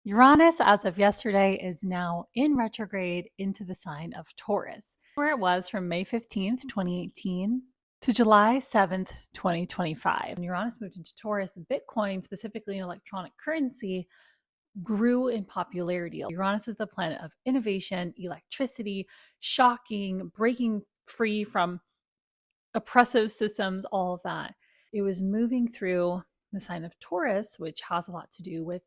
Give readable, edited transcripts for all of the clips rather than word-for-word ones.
Uranus, as of yesterday, is now in retrograde into the sign of Taurus, where it was from May 15th, 2018 to July 7th, 2025. When Uranus moved into Taurus, Bitcoin, specifically an electronic currency, grew in popularity. Uranus is the planet of innovation, electricity, shocking, breaking free from oppressive systems, all of that. It was moving through the sign of Taurus, which has a lot to do with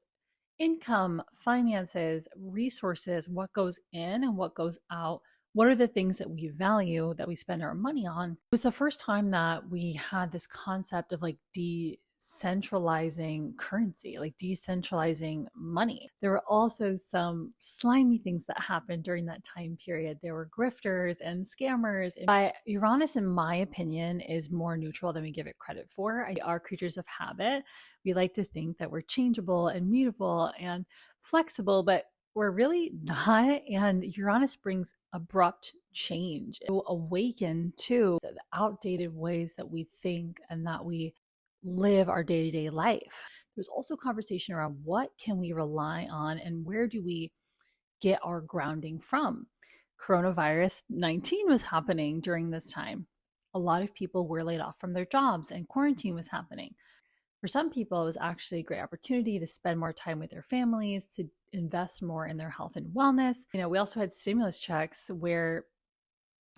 income, finances, resources, what goes in and what goes out. What are the things that we value that we spend our money on? It was the first time that we had this concept of like decentralizing currency, like decentralizing money. There were also some slimy things that happened during that time period. There were grifters and scammers. But Uranus, in my opinion, is more neutral than we give it credit for. We are creatures of habit. We like to think that we're changeable and mutable and flexible, but we're really not. And Uranus brings abrupt change to awaken to the outdated ways that we think and that we live our day-to-day life. There's also conversation around what can we rely on and where do we get our grounding from. Coronavirus 19 was happening during this time. A lot of people were laid off from their jobs and quarantine was happening. For some people, it was actually a great opportunity to spend more time with their families, to invest more in their health and wellness. We also had stimulus checks where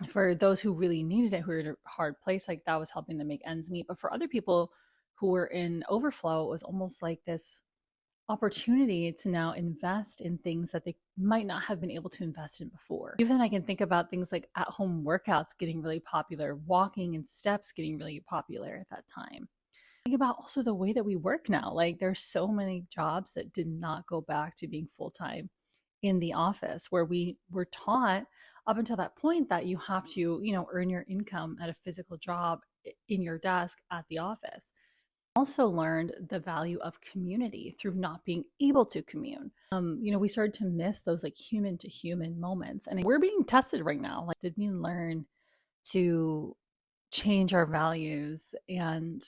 for those who really needed it, who were in a hard place, like that was helping them make ends meet. But for other people who were in overflow, it was almost like this opportunity to now invest in things that they might not have been able to invest in before. Even I can think about things like at-home workouts getting really popular, walking and steps getting really popular at that time. Think about also the way that we work now. Like there's so many jobs that did not go back to being full-time in the office, where we were taught up until that point that you have to, earn your income at a physical job in your desk at the office. Also learned the value of community through not being able to commune. We started to miss those like human to human moments, and we're being tested right now. Like, did we learn to change our values and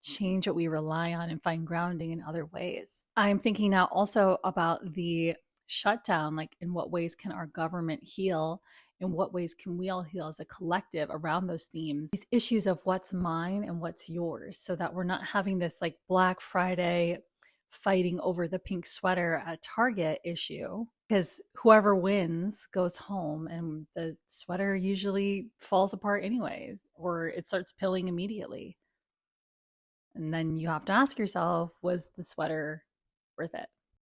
change what we rely on and find grounding in other ways? I'm thinking now also about the shutdown, like in what ways can our government heal? In what ways can we all heal as a collective around those themes, these issues of what's mine and what's yours, so that we're not having this like Black Friday fighting over the pink sweater at Target issue, because whoever wins goes home and the sweater usually falls apart anyways, or it starts pilling immediately. And then you have to ask yourself, was the sweater worth it?